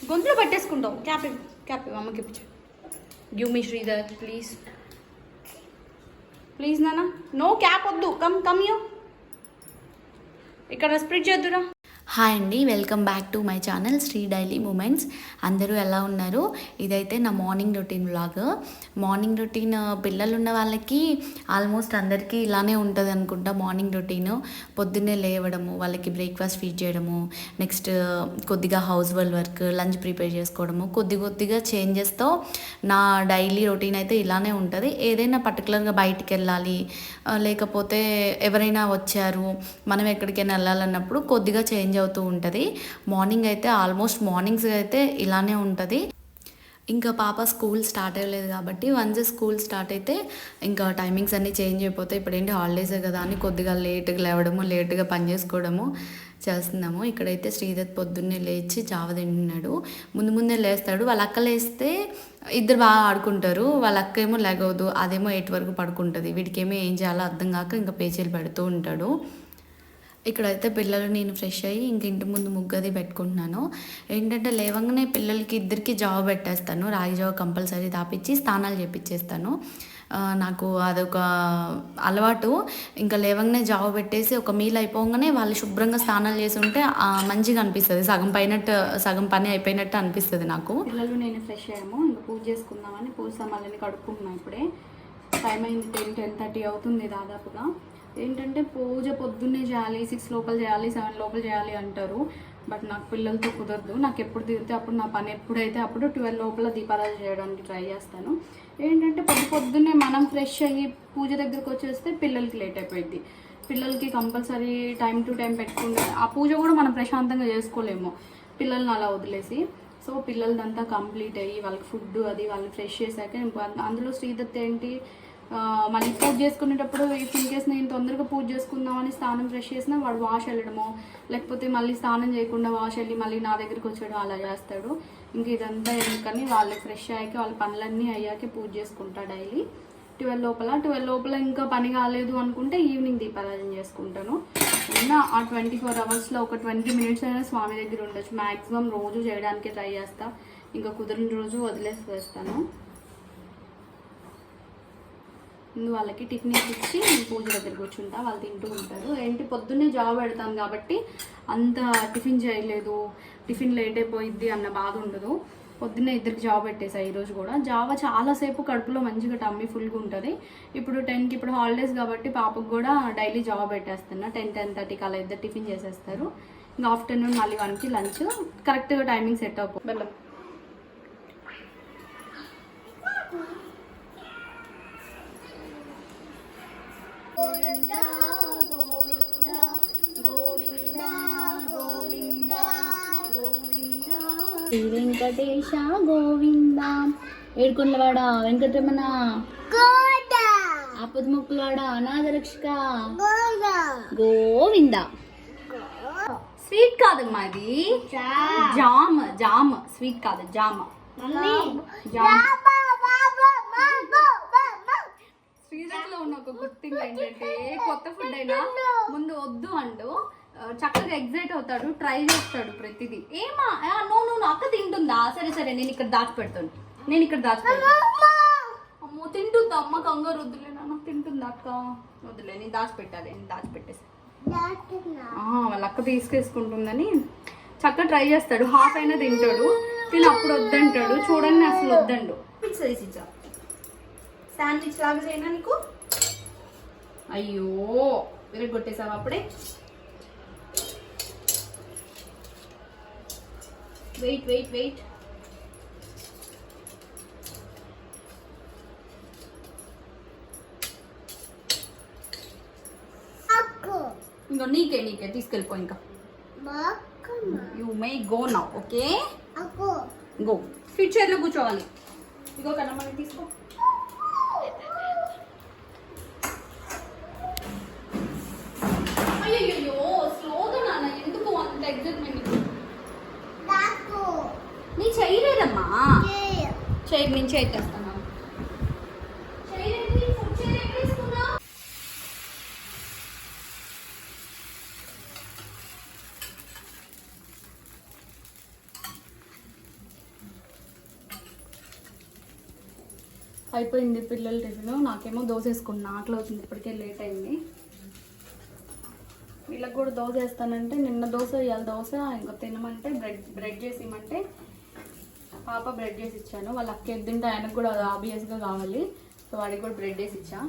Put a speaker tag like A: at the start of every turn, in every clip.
A: గొంతులో పట్టేసుకుంటావు. క్యాప్ అమ్మకి ఇప్పించు. Give me Sridhar please please నాన్న. నో క్యాప్ వద్దు. Come you. ఇక్కడ స్ప్రెడ్ చేద్దురా.
B: హాయ్ అండి, welcome back to my channel Sri daily moments. అందరూ ఎలా ఉన్నారు? ఇదైతే నా morning routine vlog. Morning routine పిల్లలు ఉన్న వాళ్ళకి ఆల్మోస్ట్ అందరికీ ఇలానే ఉంటుంది అనుకుంటా. మార్నింగ్ రొటీన్ పొద్దున్నే లేవడము, వాళ్ళకి బ్రేక్ఫాస్ట్ ఫీడ్ చేయడము, నెక్స్ట్ కొద్దిగా హౌస్ వర్క్, లంచ్ ప్రిపేర్ చేసుకోవడము, కొద్దిగా చేంజెస్తో నా డైలీ రొటీన్ అయితే ఇలానే ఉంటుంది. ఏదైనా పర్టికులర్గా బయటికి వెళ్ళాలి, లేకపోతే ఎవరైనా వచ్చారు, మనం ఎక్కడికైనా వెళ్ళాలన్నప్పుడు కొద్దిగా చేంజ్ అవుతూ ఉంటుంది. మార్నింగ్ అయితే ఆల్మోస్ట్ మార్నింగ్స్ అయితే ఇలానే ఉంటుంది. ఇంకా పాప స్కూల్ స్టార్ట్ అవ్వలేదు కాబట్టి వన్స్ స్కూల్ స్టార్ట్ అయితే ఇంకా టైమింగ్స్ అన్నీ చేంజ్ అయిపోతాయి. ఇప్పుడు ఏంటి హాలిడేసే కదా అని కొద్దిగా లేట్గా లేవడము, లేట్గా పని చేసుకోవడము చేస్తున్నాము. ఇక్కడైతే శ్రీధర్ పొద్దున్నే లేచి జావ తింటున్నాడు. ముందే లేస్తాడు. వాళ్ళ అక్క లేస్తే ఇద్దరు బాగా ఆడుకుంటారు. వాళ్ళ అక్క ఏమో లేగవదు, అదేమో 8 వరకు పడుకుంటుంది. వీడికేమో ఏం చేయాలో అర్థం కాక ఇంకా పేచీలు పెడుతూ ఉంటాడు. ఇక్కడైతే పిల్లలు నేను ఫ్రెష్ అయ్యి ఇంక ఇంటి ముందు ముగ్గది పెట్టుకుంటున్నాను. ఏంటంటే లేవగానే పిల్లలకి ఇద్దరికి జావ పెట్టేస్తాను. రాగి జావ కంపల్సరీ తాపించి స్నానాలు చేపించేస్తాను. నాకు అదొక అలవాటు. ఇంకా లేవగానే జావ పెట్టేసి ఒక మీల్ అయిపోగానే వాళ్ళు శుభ్రంగా స్నానాలు చేసి ఉంటే మంచిగా అనిపిస్తుంది. సగం పని అయిపోయినట్టు అనిపిస్తుంది నాకు.
A: పిల్లలు నేను ఫ్రెష్ అయ్యాము. ఇంకా పూజ చేసుకుందామని పూజ సామాన్లని కడుక్కుంటున్నాను. ఇప్పుడే టైం అయింది 10:30 అవుతుంది దాదాపుగా. ఏంటంటే పూజ పొద్దున్నే చేయాలి, 6 లోపల చేయాలి, 7 లోపల చేయాలి అంటారు. బట్ నాకు పిల్లలతో కుదరదు. నాకు ఎప్పుడు తిరిగితే అప్పుడు, నా పని ఎప్పుడైతే అప్పుడు 12 లోపల దీపారాధన చేయడానికి ట్రై చేస్తాను. ఏంటంటే పొద్దున్నే మనం ఫ్రెష్ అయ్యి పూజ దగ్గరకు వచ్చేస్తే పిల్లలకి లేట్ అయిపోయింది. పిల్లలకి కంపల్సరీ టైం టు టైం పెట్టుకుంటే ఆ పూజ కూడా మనం ప్రశాంతంగా చేసుకోలేము పిల్లల్ని అలా వదిలేసి. సో పిల్లలదంతా కంప్లీట్ అయ్యి వాళ్ళకి ఫుడ్ అది వాళ్ళు ఫ్రెష్ చేశాక, అందులో శ్రీదత్ ఏంటి మళ్ళీ పూజ చేసుకునేటప్పుడు ఇన్ కేస్ నేను తొందరగా పూజ చేసుకుందామని స్నానం ఫ్రెష్ చేసినా వాడు వాష్ వెళ్ళడమో, లేకపోతే మళ్ళీ స్నానం చేయకుండా వాష్ వెళ్ళి మళ్ళీ నా దగ్గరికి వచ్చాడు అలా చేస్తాడు. ఇంక ఇదంతా ఎందుకని వాళ్ళు ఫ్రెష్ అయ్యాక వాళ్ళ పనులన్నీ అయ్యాకే పూజ చేసుకుంటా డైలీ 12 లోపల ఇంకా పని కాలేదు అనుకుంటే ఈవినింగ్ దీపారాధన చేసుకుంటాను. ఉన్న ఆ 24 అవర్స్లో ఒక 20 మినిట్స్ అయినా స్వామి దగ్గర ఉండొచ్చు. మ్యాక్సిమం రోజు చేయడానికి ట్రై చేస్తా. ఇంకా కుదిరిన రోజు వదిలేసి వేస్తాను. ముందు వాళ్ళకి టిఫిన్ ఇచ్చి పూజ దగ్గర కూర్చుంటా. వాళ్ళు తింటూ ఉంటారు. ఏంటి పొద్దున్నే జాబ్ పెడతాను కాబట్టి అంత టిఫిన్ చేయలేదు, టిఫిన్ లేట్ అయిపోయిద్ది అన్న బాధ ఉండదు. పొద్దున్నే ఇద్దరికి జాబ్ పెట్టేసా. ఈరోజు కూడా జావ చాలాసేపు కడుపులో మంచిగా టమ్మీ ఫుల్గా ఉంటుంది. ఇప్పుడు 10కి ఇప్పుడు హాలిడేస్ కాబట్టి పాపకు కూడా డైలీ జాబ్ పెట్టేస్తున్నా. 10-10:30కి అలా ఇద్దరు టిఫిన్ చేసేస్తారు. ఇంకా ఆఫ్టర్నూన్ మళ్ళీ 1కి లంచ్. కరెక్ట్గా టైమింగ్ సెట్ అయిపో. బెల్లం గోవిందా గోవిందా గోవిందా గోవిందా గోవిందా శ్రీ వెంకటేశ గోవిందా. ఏడుకొండలవాడ వెంకటరమణ ఆపదముక్కులవాడ అనాథరక్షక గోవిందా. స్వీట్ కాదమ్మా, ఇది జామ్. స్వీట్ కాదు, జామ్. శ్రీధర్లో ఉన్న ఒక గుడ్ థింగ్ ఏంటంటే కొత్త ఫుడ్ అయినా ముందు వద్దు అంటూ చక్కగా ఎగ్జైట్ అవుతాడు, ట్రై చేస్తాడు ప్రతిదీ. ఏమా నువ్వు అక్క తింటుందా? సరే నేను ఇక్కడ దాచిపెడతాను. అమ్మో తింటుందా అమ్మ? కంగారు వద్దులే నాన్న. తింటుందా అక్క? వద్దులే, నేను దాచిపెట్టాలి. దాచిపెట్టేసి వాళ్ళ అక్క తీసుకేసుకుంటుందని చక్కగా ట్రై చేస్తాడు. హాఫ్ అయినా తింటాడు. తిని అప్పుడు వద్దంటాడు. చూడండి అసలు వద్దండు. శాండ్విచ్ లాగా చేయనా నీకు? అయ్యో విరగొట్టేసావు అప్పుడే. వెయిట్ ఇంకా నీకే తీసుకెళ్ళిపో. ఇంకా you may go now. Okay go. Sweet చైర్లో కూర్చోవాలి. ఇగో కన్నా తీసుకో. అయ్యో స్లోగా నాన్న, ఎందుకు అంత ఎగ్జైట్మెంట్? నీ చేయలేదమ్మా. నేను చేస్తాను. అయిపోయింది పిల్లల టిఫిన్. నాకేమో దోశ వేసుకున్నా, ఆకలి అవుతుంది, ఇప్పటికే లేట్ అయింది. వీళ్ళకి కూడా దోశ వేస్తానంటే నిన్న దోశ ఇవాళ దోశ, ఇంకా తినమంటే బ్రెడ్ చేసి ఇవ్వమంటే పాప బ్రెడ్ చేసి ఇచ్చాను. వాళ్ళ అక్క ఏది తింటే ఆయనకు కూడా ఆబ్వియస్గా కావాలి, సో వాడికి కూడా బ్రెడ్ వేసి ఇచ్చా.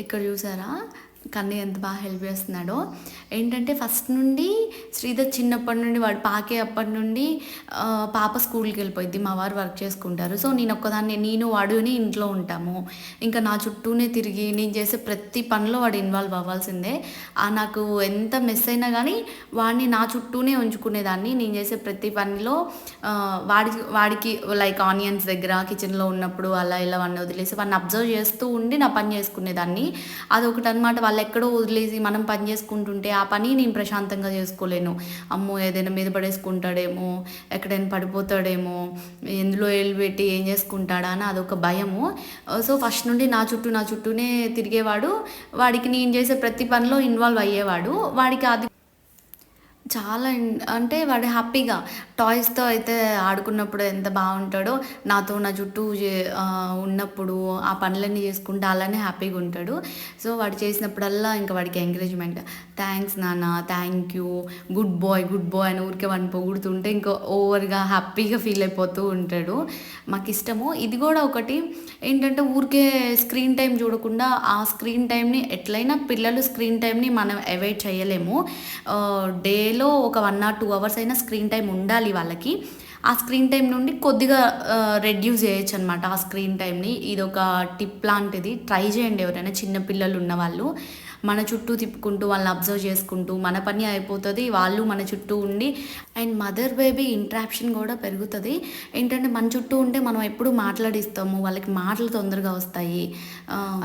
B: ఇక్కడ చూసారా కన్నీ ఎంత బాగా హెల్ప్ చేస్తున్నాడో. ఏంటంటే ఫస్ట్ నుండి శ్రీధర్ చిన్నప్పటి నుండి వాడు పాకే అప్పటి నుండి పాప స్కూల్కి వెళ్ళిపోయింది, మా వారు వర్క్ చేసుకుంటారు. సో నేను ఒక్కదాన్ని, నేను వాడుని ఇంట్లో ఉంటాము. ఇంకా నా చుట్టూనే తిరిగి నేను చేసే ప్రతి పనిలో వాడు ఇన్వాల్వ్ అవ్వాల్సిందే. నాకు ఎంత మిస్ అయినా కానీ వాడిని నా చుట్టూనే ఉంచుకునేదాన్ని. నేను చేసే ప్రతి పనిలో వాడికి లైక్ ఆనియన్స్ దగ్గర కిచెన్లో ఉన్నప్పుడు అలా ఇలా వాడిని వదిలేసి వాడిని అబ్జర్వ్ చేస్తూ ఉండి నా పని చేసుకునేదాన్ని. అదొకటి అనమాట. వాళ్ళు ఎక్కడో వదిలేసి మనం పని చేసుకుంటుంటే ఆ పని నేను ప్రశాంతంగా చేసుకోలేను. అమ్మో ఏదైనా మీద పడేసుకుంటాడేమో, ఎక్కడైనా పడిపోతాడేమో, ఎందులో పెట్టి ఏం చేసుకుంటాడా అని అదొక భయము. సో ఫస్ట్ నుండి నా చుట్టూనే తిరిగేవాడు. వాడికి నేను చేసే ప్రతి పనిలో ఇన్వాల్వ్ అయ్యేవాడు. వాడికి అది చాలా అంటే వాడు హ్యాపీగా టాయ్స్తో అయితే ఆడుకున్నప్పుడు ఎంత బాగుంటాడో, నాతో నా చుట్టూ ఉన్నప్పుడు ఆ పనులన్నీ చేసుకుంటూ అలానే హ్యాపీగా ఉంటాడు. సో వాడు చేసినప్పుడల్లా ఇంకా వాడికి ఎంకరేజ్మెంట్, థ్యాంక్స్ నాన్న, థ్యాంక్ యూ, గుడ్ బాయ్ అని ఊరికే వాడిని పొగుడుతుంటే ఇంకా ఓవర్గా హ్యాపీగా ఫీల్ అయిపోతూ ఉంటాడు. మాకు ఇష్టము. ఇది కూడా ఒకటి ఏంటంటే ఊరికే స్క్రీన్ టైం చూడకుండా, ఆ స్క్రీన్ టైంని ఎట్లయినా పిల్లలు స్క్రీన్ టైంని మనం అవాయిడ్ చేయలేము. డేలో ఒక 1 or 2 hours అయినా స్క్రీన్ టైం ఉండాలి వాళ్ళకి. ఆ స్క్రీన్ టైం నుండి కొద్దిగా రెడ్యూస్ చేయొచ్చు అనమాట ఆ స్క్రీన్ టైంని. ఇది ఒక టిప్ లాంటిది, ట్రై చేయండి ఎవరైనా చిన్నపిల్లలు ఉన్నవాళ్ళు. మన చుట్టూ తిప్పుకుంటూ వాళ్ళని అబ్జర్వ్ చేసుకుంటూ మన పని అయిపోతుంది, వాళ్ళు మన చుట్టూ ఉండి. అండ్ మదర్ బేబీ ఇంట్రాక్షన్ కూడా పెరుగుతుంది. ఏంటంటే మన చుట్టూ ఉంటే మనం ఎప్పుడు మాట్లాడిస్తాము, వాళ్ళకి మాటలు తొందరగా వస్తాయి.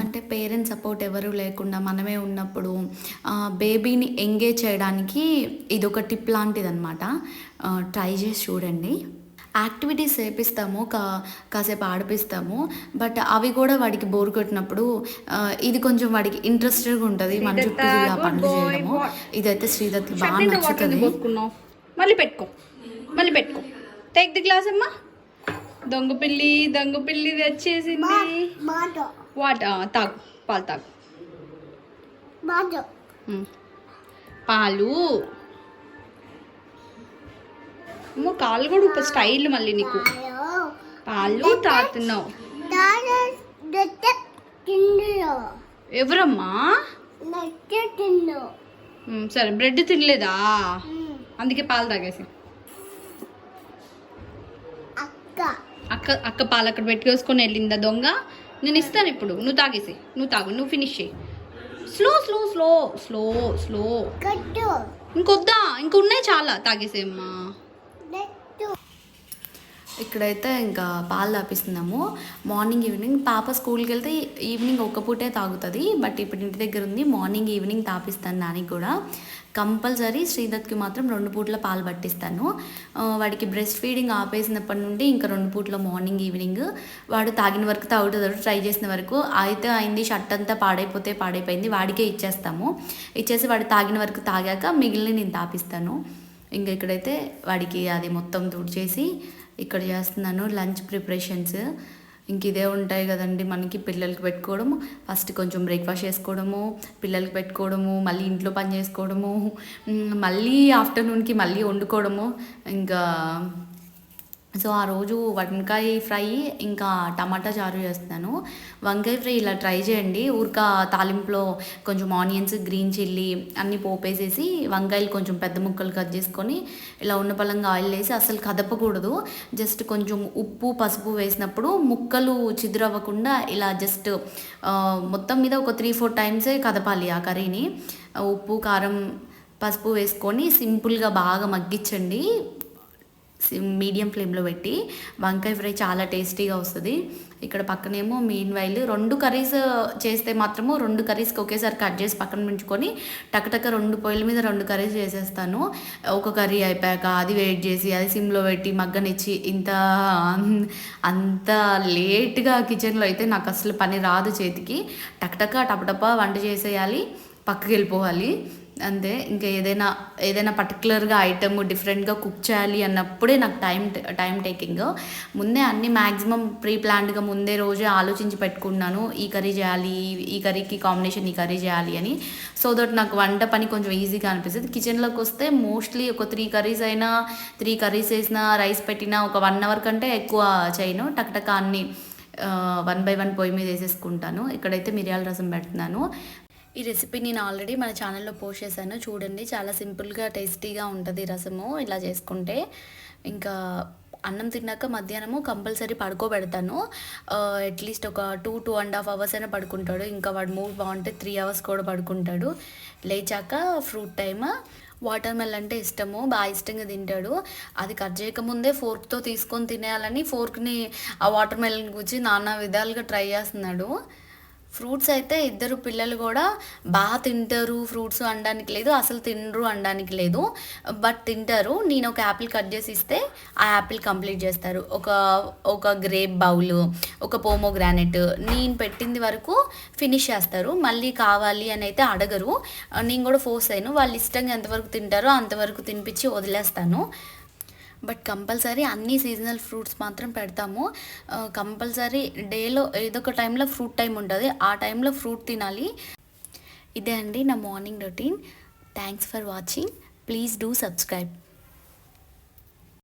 B: అంటే పేరెంట్స్ సపోర్ట్ ఎవరు లేకుండా మనమే ఉన్నప్పుడు బేబీని ఎంగేజ్ చేయడానికి ఇదొక టిప్ లాంటిది అనమాట. ట్రై చేసి చూడండి. యాక్టివిటీస్ చేపిస్తాము, కాసేపు ఆడిపిస్తాము, బట్ అవి కూడా వాడికి బోర్ కొట్టినప్పుడు ఇది కొంచెం వాడికి ఇంట్రెస్టెడ్గా ఉంటుంది మన చుట్టూ ఇలా పనులు చేయడము. ఇదైతే శ్రీదత్కి బాగా నచ్చుతుంది.
A: మళ్ళీ పెట్టుకో టేక్ ది గ్లాస్ అమ్మా. దొంగ పిల్లి వచ్చేసింది. తాగు, పాలు తాగు. పాలు అమ్మో, కాళ్ళు కూడా స్టైల్ మళ్ళీ నీకు. పాలు తాగుతున్నావు. ఎవరమ్మా? సరే, బ్రెడ్ తినలేదా, అందుకే పాలు తాగేసి. అక్క పాలు అక్కడ పెట్టుకేసుకొని వెళ్ళిందా దొంగ? నేను ఇస్తాను ఇప్పుడు, నువ్వు తాగేసి. నువ్వు ఫినిష్ చేయి. Slow slow slow slow slow. ఇంకొద్దా? ఇంకున్నాయి చాలా, తాగేసేమ్మా.
B: ఇక్కడైతే ఇంకా పాలు తాపిస్తున్నాము. మార్నింగ్ ఈవినింగ్ పాప స్కూల్కి వెళ్తే ఈవినింగ్ ఒక్క పూటే తాగుతుంది, బట్ ఇప్పుడు ఇంటి దగ్గర ఉంది. మార్నింగ్ ఈవినింగ్ తాపిస్తాను దానికి కూడా. కంపల్సరీ శ్రీదత్కి మాత్రం 2 పూట్ల పాలు పట్టిస్తాను. వాడికి బ్రెస్ట్ ఫీడింగ్ ఆపేసినప్పటి నుండి ఇంకా 2 పూట్ల మార్నింగ్ ఈవినింగ్. వాడు తాగిన వరకు తాగుతాడు, ట్రై చేసిన వరకు. అయితే అయింది, షర్ట్ అంతా పాడైపోయింది, వాడికే ఇచ్చేస్తాము. ఇచ్చేసి వాడు తాగిన వరకు తాగాక మిగిలిన నేను తాపిస్తాను. ఇంకా ఇక్కడైతే వాడికి అది మొత్తం తుడిచేసి ఇక్కడ చేస్తున్నాను లంచ్ ప్రిపరేషన్స్. ఇంక ఇదే ఉంటాయి కదండి మనకి, పిల్లలకి పెట్టుకోవడము, ఫస్ట్ కొంచెం బ్రేక్ఫాస్ట్ చేసుకోవడము, పిల్లలకి పెట్టుకోవడము, మళ్ళీ ఇంట్లో పని చేసుకోవడము, మళ్ళీ ఆఫ్టర్నూన్కి మళ్ళీ వండుకోవడము. ఇంకా సో ఆ రోజు వంకాయ ఫ్రై ఇంకా టమాటా చారు చేస్తున్నాను. వంకాయ ఫ్రై ఇలా ట్రై చేయండి. తాలింపులో కొంచెం ఆనియన్స్, గ్రీన్ చిల్లీ అన్నీ పోపేసేసి వంకాయలు కొంచెం పెద్ద ముక్కలు కట్ చేసుకొని ఇలా ఉన్న పలంగా ఆయిల్ వేసి అసలు కదపకూడదు. జస్ట్ కొంచెం ఉప్పు, పసుపు వేసినప్పుడు ముక్కలు చిదురవ్వకుండా ఇలా జస్ట్ మొత్తం మీద ఒక 3-4 టైమ్సే కదపాలి ఆ కర్రీని. ఉప్పు, కారం, పసుపు వేసుకొని సింపుల్గా బాగా మగ్గించండి మీడియం ఫ్లేమ్లో పెట్టి. వంకాయ ఫ్రై చాలా టేస్టీగా వస్తుంది. ఇక్కడ పక్కనేమో మీన్ వైల్ 2 కర్రీస్ చేస్తే మాత్రము 2 కర్రీస్కి ఒకేసారి కట్ చేసి పక్కన ఉంచుకొని టకటక 2 పొయ్యిల మీద 2 కర్రీస్ చేసేస్తాను. ఒక కర్రీ అయిపోయాక అది వెయిట్ చేసి అది సిమ్లో పెట్టి మగ్గనిచ్చి అంత లేట్గా కిచెన్లో అయితే నాకు అసలు పని రాదు చేతికి. టకటక టపటప వంట చేసేయాలి, పక్కకి వెళ్ళిపోవాలి అంతే. ఇంకా ఏదైనా పర్టికులర్గా ఐటమ్ డిఫరెంట్గా కుక్ చేయాలి అన్నప్పుడే నాకు టైం టేకింగ్. ముందే అన్ని మ్యాక్సిమం ప్రీ ప్లాన్డ్గా ముందే రోజే ఆలోచించి పెట్టుకున్నాను, ఈ కర్రీ చేయాలి, ఈ కర్రీకి కాంబినేషన్ ఈ కర్రీ చేయాలి అని. సో దట్ నాకు వంట పని కొంచెం ఈజీగా అనిపిస్తుంది. కిచెన్లోకి వస్తే మోస్ట్లీ ఒక 3 కర్రీస్ అయినా, 3 కర్రీస్ వేసినా, రైస్ పెట్టినా ఒక 1 అవర్ కంటే ఎక్కువ చేయను. టక్టక అన్ని 1 by 1 పొయ్యి మీద వేసేసుకుంటాను. ఇక్కడైతే మిరియాల రసం పెడుతున్నాను. ఈ రెసిపీ నేను ఆల్రెడీ మన ఛానల్లో పోస్ట్ చేశాను, చూడండి. చాలా సింపుల్గా టేస్టీగా ఉంటుంది రసము ఇలా చేసుకుంటే. ఇంకా అన్నం తిన్నాక మధ్యాహ్నము కంపల్సరీ పడుకోబెడతాను. అట్లీస్ట్ ఒక 2.5 అవర్స్ అయినా పడుకుంటాడు. ఇంకా వాడు మూడ్ బాగుంటే 3 అవర్స్ కూడా పడుకుంటాడు. లేచాక ఫ్రూట్ టైమ్. వాటర్ మెలన్ అంటే ఇష్టము, బాగా ఇష్టంగా తింటాడు. అది కట్ చేయకముందే ఫోర్క్తో తీసుకొని తినేయాలని ఫోర్క్ని ఆ వాటర్ మెలన్ గురించి నానా విధాలుగా ట్రై చేస్తున్నాడు. ఫ్రూట్స్ అయితే ఇద్దరు పిల్లలు కూడా బాగా తింటారు. ఫ్రూట్స్ అనడానికి లేదు, అసలు తినరు అనడానికి లేదు, బట్ తింటారు. నేను ఒక యాపిల్ కట్ చేసి ఇస్తే ఆ యాపిల్ కంప్లీట్ చేస్తారు. ఒక గ్రేప్ బౌల్, ఒక పోమోగ్రానెట్ నేను పెట్టింది వరకు ఫినిష్ చేస్తారు. మళ్ళీ కావాలి అని అయితే అడగరు. నేను కూడా ఫోర్స్ అయ్యాను, వాళ్ళు ఇష్టంగా ఎంతవరకు తింటారో అంతవరకు తినిపించి వదిలేస్తాను. బట్ కంపల్సరీ అన్ని సీజనల్ ఫ్రూట్స్ మాత్రం పెడతాము. కంపల్సరీ డేలో ఏదో ఒక టైంలో ఫ్రూట్ టైం ఉంటుంది, ఆ టైంలో ఫ్రూట్ తినాలి. ఇదే అండి నా morning routine. Thanks for watching. Please do subscribe.